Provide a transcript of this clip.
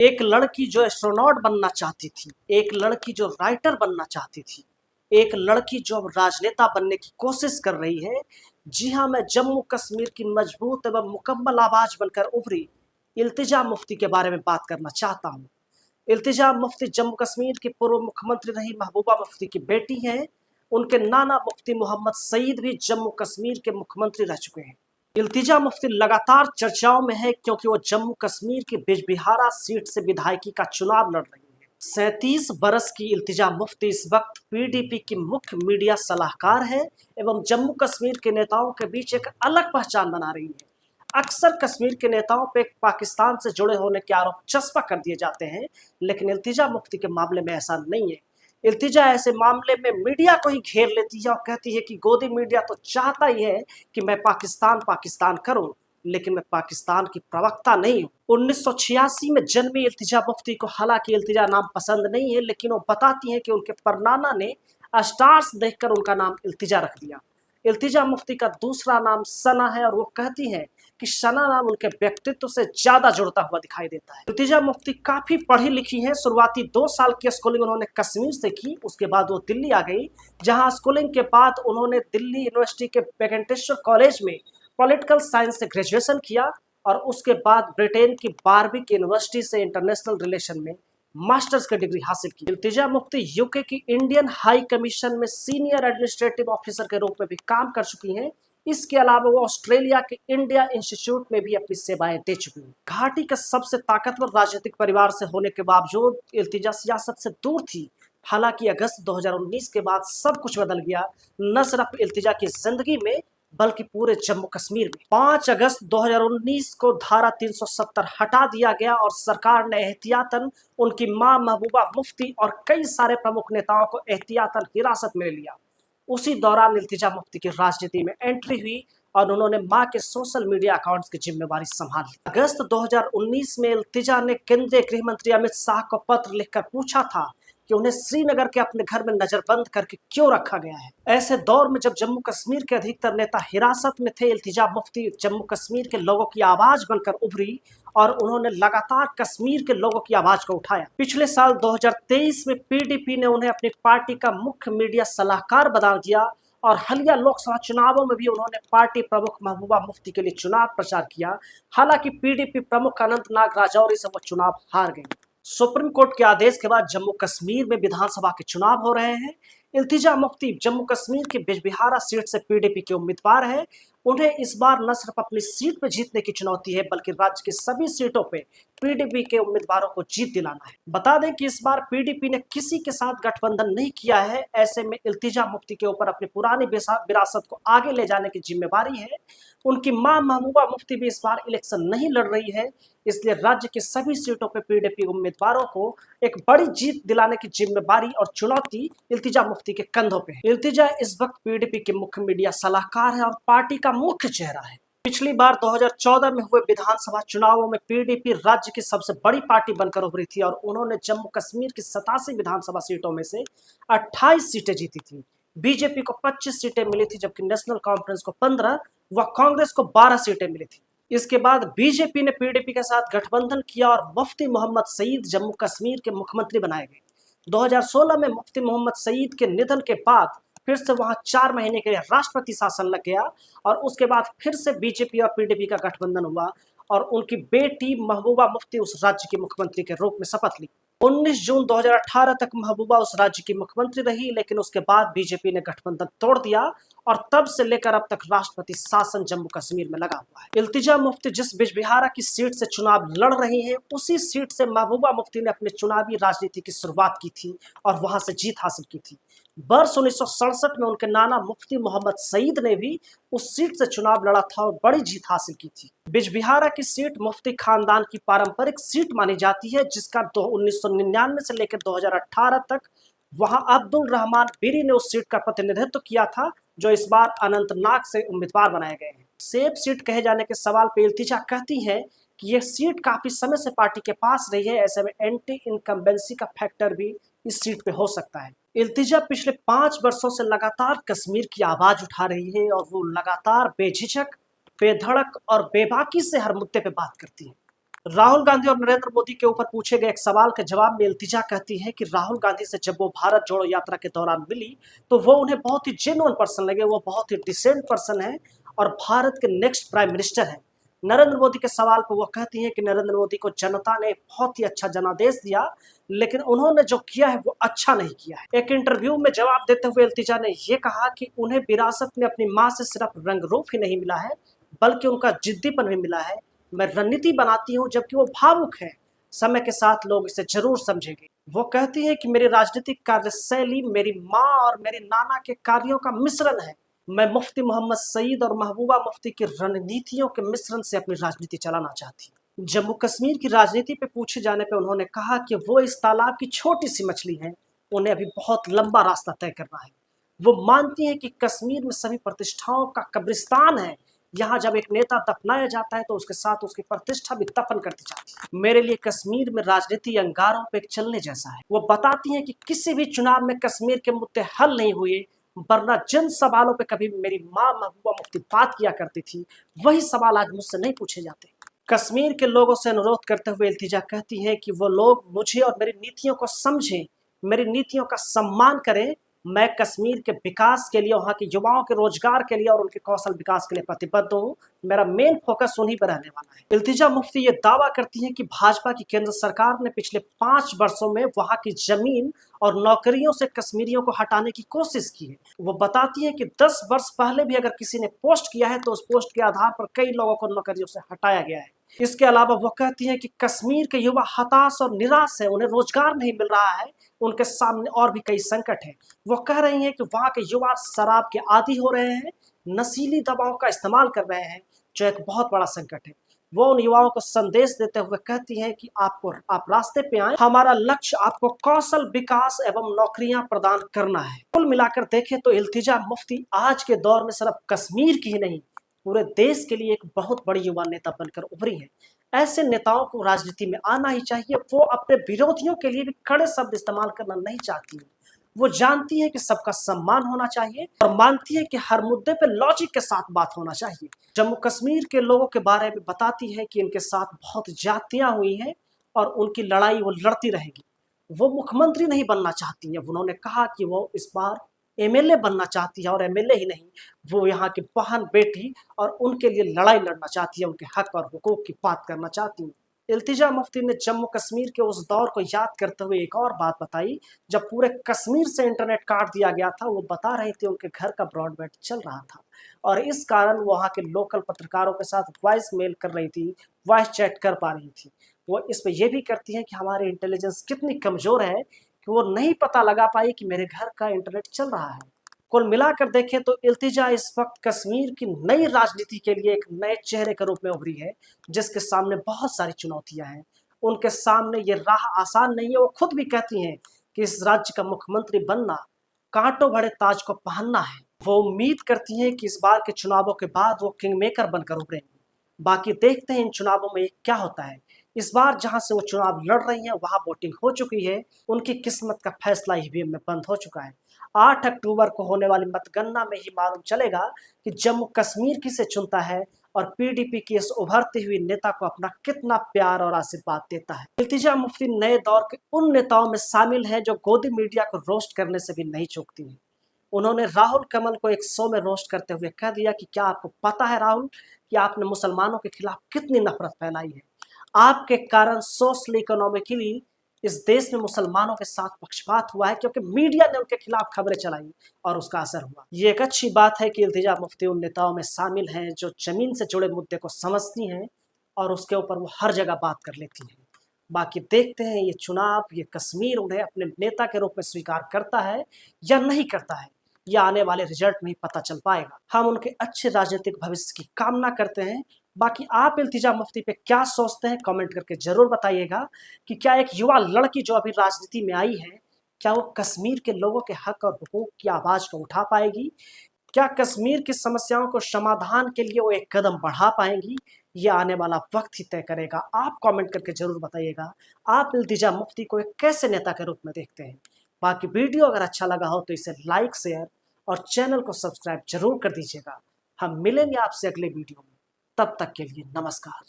एक लड़की जो एस्ट्रोनॉट बनना चाहती थी, एक लड़की जो राइटर बनना चाहती थी, एक लड़की जो अब राजनेता बनने की कोशिश कर रही है। जी हाँ, मैं जम्मू कश्मीर की मजबूत एवं मुकम्मल आवाज बनकर उभरी इल्तिजा मुफ्ती के बारे में बात करना चाहता हूँ। इल्तिजा मुफ्ती जम्मू कश्मीर की पूर्व मुख्यमंत्री रही महबूबा मुफ्ती की बेटी हैं। उनके नाना मुफ्ती मोहम्मद सईद भी जम्मू कश्मीर के मुख्यमंत्री रह चुके हैं। इल्तिजा मुफ्ती लगातार चर्चाओं में है क्योंकि वो जम्मू कश्मीर की बिजबिहारा सीट से विधायकी का चुनाव लड़ रही है। 37 बरस की इल्तिजा मुफ्ती इस वक्त पीडीपी की मुख्य मीडिया सलाहकार है एवं जम्मू कश्मीर के नेताओं के बीच एक अलग पहचान बना रही है। अक्सर कश्मीर के नेताओं पे पाकिस्तान से जुड़े होने के आरोप चस्पा कर दिए जाते हैं, लेकिन इल्तिजा मुफ्ती के मामले में ऐसा नहीं है। इल्तिजा ऐसे मामले में मीडिया को ही घेर लेती है और कहती है कि गोदी मीडिया तो चाहता ही है कि मैं पाकिस्तान पाकिस्तान करूं, लेकिन मैं पाकिस्तान की प्रवक्ता नहीं हूं। 1986 में जन्मी इल्तिजा मुफ्ती को हालांकि इल्तिजा नाम पसंद नहीं है, लेकिन वो बताती हैं कि उनके परनाना ने स्टार्स देखकर उनका नाम इल्तिजा रख दिया। इल्तिजा मुफ्ती का दूसरा नाम सना है और वो कहती हैं कि सना नाम उनके व्यक्तित्व से ज्यादा जुड़ता हुआ दिखाई देता है। इल्तिजा मुफ्ती काफी पढ़ी लिखी हैं। शुरुआती 2 साल की स्कूलिंग उन्होंने कश्मीर से की, उसके बाद वो दिल्ली आ गई, जहां स्कूलिंग के बाद उन्होंने दिल्ली यूनिवर्सिटी के वेंकटेश्वर कॉलेज में पॉलिटिकल साइंस से ग्रेजुएशन किया और उसके बाद ब्रिटेन की बारविक यूनिवर्सिटी से इंटरनेशनल रिलेशन में मास्टर्स की डिग्री हासिल की। इल्तिजा मुफ्ती यूके की इंडियन हाई कमीशन में सीनियर एडमिनिस्ट्रेटिव ऑफिसर के रूप में भी काम कर चुकी हैं। इसके अलावा वो ऑस्ट्रेलिया के इंडिया इंस्टीट्यूट में भी अपनी सेवाएं दे चुकी हैं। घाटी का सबसे ताकतवर राजनीतिक परिवार से होने के बावजूद इल्तिजा सियासत से दूर थी। हालांकि अगस्त 2019 के बाद सब कुछ बदल गया, न सिर्फ इल्तिजा की जिंदगी में बल्कि पूरे जम्मू कश्मीर में। 5 अगस्त 2019 को धारा 370 हटा दिया गया और सरकार ने एहतियातन उनकी मां महबूबा मुफ्ती और कई सारे प्रमुख नेताओं को एहतियातन हिरासत में लिया। उसी दौरान इल्तिजा मुफ्ती की राजनीति में एंट्री हुई और उन्होंने मां के सोशल मीडिया अकाउंट्स की जिम्मेवारी संभाल ली। अगस्त 2019 में इल्तिजा ने केंद्रीय गृह मंत्री अमित शाह को पत्र लिखकर पूछा था कि उन्हें श्रीनगर के अपने घर में नजरबंद करके क्यों रखा गया है। ऐसे दौर में जब जम्मू कश्मीर के अधिकतर नेता हिरासत में थे, इल्तिजा मुफ्ती जम्मू कश्मीर के लोगों की आवाज बनकर उभरी और उन्होंने लगातार कश्मीर के लोगों की आवाज को उठाया। पिछले साल 2023 में पीडीपी ने उन्हें अपनी पार्टी का मुख्य मीडिया सलाहकार बना दिया और हालिया लोकसभा चुनावों में भी उन्होंने पार्टी प्रमुख महबूबा मुफ्ती के लिए चुनाव प्रचार किया। हालांकि पीडीपी प्रमुख अनंतनाग राजौरी से वो चुनाव हार गई। सुप्रीम कोर्ट के आदेश के बाद जम्मू कश्मीर में विधानसभा के चुनाव हो रहे हैं। इल्तिजा मुफ्ती जम्मू कश्मीर की बिजबिहारा सीट से पीडीपी के उम्मीदवार है। उन्हें इस बार न सिर्फ अपनी सीट पर जीतने की चुनौती है, बल्कि राज्य की सभी सीटों पे पीडीपी के उम्मीदवारों को जीत दिलाना है। बता दें कि इस बार पीडीपी ने किसी के साथ गठबंधन नहीं किया है। ऐसे में इल्तिजा मुफ्ती के ऊपर अपनी पुरानी विरासत को आगे ले जाने की जिम्मेवारी है। उनकी मां महबूबा मुफ्ती भी इस बार इलेक्शन नहीं लड़ रही है, इसलिए राज्य की सभी सीटों पर पीडीपी उम्मीदवारों को एक बड़ी जीत दिलाने की जिम्मेवारी और चुनौती इल्तिजा मुफ्ती के कंधों पे है। इल्तिजा इस वक्त पीडीपी के मुख्य मीडिया सलाहकार है और पार्टी का मुख्य चेहरा है। पिछली बार 2014 में हुए विधानसभा चुनावों में पीडीपी राज्य की सबसे बड़ी पार्टी बनकर उभरी थी और उन्होंने जम्मू कश्मीर की 87 विधानसभा सीटों में से 28 सीटें जीती थी। बीजेपी को 25 सीटें मिली थी, जबकि नेशनल कॉन्फ्रेंस को 15 व कांग्रेस को 12 सीटें मिली थी। इसके बाद बीजेपी ने पीडीपी के साथ गठबंधन किया और मुफ्ती मोहम्मद सईद जम्मू कश्मीर के मुख्यमंत्री बनाए गए। 2016 में मुफ्ती मोहम्मद सईद के निधन के बाद फिर से वहां 4 महीने के लिए राष्ट्रपति शासन लग गया और उसके बाद फिर से बीजेपी और पीडीपी का गठबंधन हुआ और उनकी बेटी महबूबा मुफ्ती उस राज्य की मुख्यमंत्री के रूप में शपथ ली। 19 जून 2018 तक महबूबा उस राज्य की मुख्यमंत्री रही, लेकिन उसके बाद बीजेपी ने गठबंधन तोड़ दिया और तब से लेकर अब तक राष्ट्रपति शासन जम्मू कश्मीर में लगा हुआ है। इल्तिजा मुफ्ती जिस बिजबिहारा की सीट से चुनाव लड़ रही हैं, उसी सीट से महबूबा मुफ्ती ने अपनी चुनावी राजनीति की शुरुआत की थी और वहां से जीत हासिल की थी। वर्ष 1967 में उनके नाना मुफ्ती मोहम्मद सईद ने भी उस सीट से चुनाव लड़ा था और बड़ी जीत हासिल की थी। बिजबिहारा की सीट मुफ्ती खानदान की पारंपरिक सीट मानी जाती है, जिसका 1999 से लेकर 2018 तक वहां अब्दुल रहमान बेरी ने उस सीट का प्रतिनिधित्व किया था, जो इस बार अनंतनाग से उम्मीदवार बनाए गए हैं। सेफ सीट कहे जाने के सवाल पे इल्तिजा कहती हैं कि यह सीट काफी समय से पार्टी के पास रही है, ऐसे में एंटी इनकम्बेंसी का फैक्टर भी इस सीट पे हो सकता है। इल्तिजा पिछले 5 वर्षों से लगातार कश्मीर की आवाज उठा रही है और वो लगातार बेझिझक, बेधड़क और बेबाकी से हर मुद्दे पे बात करती है। राहुल गांधी और नरेंद्र मोदी के ऊपर पूछे गए एक सवाल के जवाब में इल्तिजा कहती है कि राहुल गांधी से जब वो भारत जोड़ो यात्रा के दौरान मिली तो वो उन्हें बहुत ही जेन्युइन पर्सन लगे, वो बहुत ही डिसेंट पर्सन है और भारत के नेक्स्ट प्राइम मिनिस्टर है। नरेंद्र मोदी के सवाल पर वो कहती है कि नरेंद्र मोदी को जनता ने बहुत ही अच्छा जनादेश दिया, लेकिन उन्होंने जो किया है वो अच्छा नहीं किया है। एक इंटरव्यू में जवाब देते हुए इल्तिजा ने यह कहा कि उन्हें विरासत में अपनी माँ से सिर्फ रंग रूप ही नहीं मिला है, बल्कि उनका जिद्दीपन भी मिला है। मैं रणनीति बनाती हूँ जबकि वो भावुक है, समय के साथ लोग इसे जरूर समझेंगे। वो कहती है कि मेरी राजनीतिक कार्यशैली मेरी माँ और मेरे नाना के कार्यों का मिश्रण है। मैं मुफ्ती मोहम्मद सईद और महबूबा मुफ्ती की रणनीतियों के मिश्रण से अपनी राजनीति चलाना चाहती हूँ। जम्मू कश्मीर की राजनीति पे पूछे जाने पे उन्होंने कहा कि वो इस तालाब की छोटी सी मछली है, उन्हें अभी बहुत लंबा रास्ता तय करना है। वो मानती है कि कश्मीर में सभी प्रतिष्ठाओं का कब्रिस्तान है, यहाँ जब एक नेता दफनाया जाता है तो उसके साथ उसकी प्रतिष्ठा भी दफन करती जाती है। मेरे लिए कश्मीर में राजनीति अंगारों पे चलने जैसा है। वो बताती हैं कि किसी भी चुनाव में कश्मीर के मुद्दे हल नहीं हुए, वरना जिन सवालों पे कभी मेरी माँ महबूबा मुफ्ती बात किया करती थी वही सवाल आज मुझसे नहीं पूछे जाते। कश्मीर के लोगों से अनुरोध करते हुए इल्तिजा कहती है कि वो लोग मुझे और मेरी नीतियों को समझें, मेरी नीतियों का सम्मान करें। मैं कश्मीर के विकास के लिए, वहाँ के युवाओं के रोजगार के लिए और उनके कौशल विकास के लिए प्रतिबद्ध हूँ। मेरा मेन फोकस उन्हीं पर रहने वाला है। इल्तिजा मुफ्ती ये दावा करती हैं कि भाजपा की केंद्र सरकार ने पिछले 5 वर्षों में वहाँ की जमीन और नौकरियों से कश्मीरियों को हटाने की कोशिश की है। वो बताती है कि 10 वर्ष पहले भी अगर किसी ने पोस्ट किया है तो उस पोस्ट के आधार पर कई लोगों को नौकरियों से हटाया गया है। इसके अलावा वो कहती हैं कि कश्मीर के युवा हताश और निराश है, उन्हें रोजगार नहीं मिल रहा है, उनके सामने और भी कई संकट हैं। वो कह रही हैं कि वहाँ के युवा शराब के आदी हो रहे हैं, नशीली दवाओं का इस्तेमाल कर रहे हैं, जो एक बहुत बड़ा संकट है। वो उन युवाओं को संदेश देते हुए कहती हैं कि आप रास्ते पे आए, हमारा लक्ष्य आपको कौशल विकास एवं नौकरियां प्रदान करना है। कुल मिलाकर देखें तो इल्तिजा मुफ्ती आज के दौर में सिर्फ कश्मीर की ही नहीं, पूरे देश के लिए एक बहुत बड़ी युवा नेता बनकर उभरी है। ऐसे नेताओं को राजनीति में आना ही चाहिए। वो अपने विरोधियों के लिए भी कड़े शब्द इस्तेमाल करना नहीं चाहती है। वो जानती है कि सबका सम्मान होना चाहिए और मानती है कि हर मुद्दे पे लॉजिक के साथ बात होना चाहिए। जम्मू कश्मीर के लोगों के बारे में बताती है कि इनके साथ बहुत ज्यादतियां हुई हैं और उनकी लड़ाई वो लड़ती रहेगी। वो मुख्यमंत्री नहीं बनना चाहती है। उन्होंने कहा कि वो इस बार एमएलए बनना चाहती है, और एमएलए ही नहीं, वो यहाँ की बहन बेटी और उनके लिए लड़ाई लड़ना चाहती है, उनके हक और हुकूक की बात करना चाहती है। इल्तिजा मुफ्ती ने जम्मू कश्मीर के उस दौर को याद करते हुए एक और बात बताई जब पूरे कश्मीर से इंटरनेट काट दिया गया था। वो बता रही थी उनके घर का ब्रॉडबैंड चल रहा था और इस कारण वो वहाँ के लोकल पत्रकारों के साथ वॉइस मेल कर रही थी, वॉइस चैट कर पा रही थी। वो इस पर यह भी करती है कि हमारी इंटेलिजेंस कितनी कमजोर है कि वो नहीं पता लगा पाई कि मेरे घर का इंटरनेट चल रहा है। कुल मिलाकर देखें तो इल्तिजा इस वक्त कश्मीर की नई राजनीति के लिए एक नए चेहरे के रूप में उभरी है, जिसके सामने बहुत सारी चुनौतियां हैं। उनके सामने ये राह आसान नहीं है। वो खुद भी कहती हैं कि इस राज्य का मुख्यमंत्री बनना कांटों भरे ताज को पहनना है। वो उम्मीद करती हैं कि इस बार के चुनावों के बाद वो किंग मेकर बनकर उभरेंगे। बाकी देखते हैं इन चुनावों में क्या होता है। इस बार जहां से वो चुनाव लड़ रही हैं वहां वोटिंग हो चुकी है, उनकी किस्मत का फैसला ईवीएम में बंद हो चुका है। 8 अक्टूबर को होने वाली मतगणना में ही मालूम चलेगा कि जम्मू कश्मीर किसे चुनता है और पीडीपी की इस उभरती हुई नेता को अपना कितना प्यार और आशीर्वाद देता है। इल्तिजा मुफ्ती नए दौर के उन नेताओं में शामिल हैं जो गोदी मीडिया को रोस्ट करने से भी नहीं चूकती हैं। उन्होंने राहुल कमल को एक शो में रोस्ट करते हुए कह दिया कि क्या आपको पता है राहुल कि आपने मुसलमानों के खिलाफ कितनी नफरत फैलाई है। आपके कारण सोशल इकोनॉमिकली इस देश में मुसलमानों के साथ पक्षपात हुआ है, क्योंकि मीडिया ने उनके खिलाफ खबरें चलाई और उसका असर हुआ। ये एक अच्छी बात है कि इल्तिजा मुफ्ती उन नेताओं में शामिल हैं जो जमीन से जुड़े मुद्दे को समझती हैं और उसके ऊपर वो हर जगह बात कर लेती हैं। बाकी देखते हैं ये चुनाव, ये कश्मीर उन्हें अपने नेता के रूप में स्वीकार करता है या नहीं करता है। यह आने वाले रिजल्ट में ही पता चल पाएगा। हम उनके अच्छे राजनीतिक भविष्य की कामना करते हैं। बाकी आप इल्तिजा मुफ्ती पे क्या सोचते हैं कमेंट करके जरूर बताइएगा कि क्या एक युवा लड़की जो अभी राजनीति में आई है, क्या वो कश्मीर के लोगों के हक और हुकूक की आवाज को उठा पाएगी? क्या कश्मीर की समस्याओं को समाधान के लिए वो एक कदम बढ़ा पाएंगी? ये आने वाला वक्त ही तय करेगा। आप कमेंट करके जरूर बताइएगा आप इल्तिजा मुफ्ती को एक कैसे नेता के रूप में देखते हैं। बाकी वीडियो अगर अच्छा लगा हो तो इसे लाइक, शेयर और चैनल को सब्सक्राइब जरूर कर दीजिएगा। हम मिलेंगे आपसे अगले वीडियो में। तब तक के लिए नमस्कार।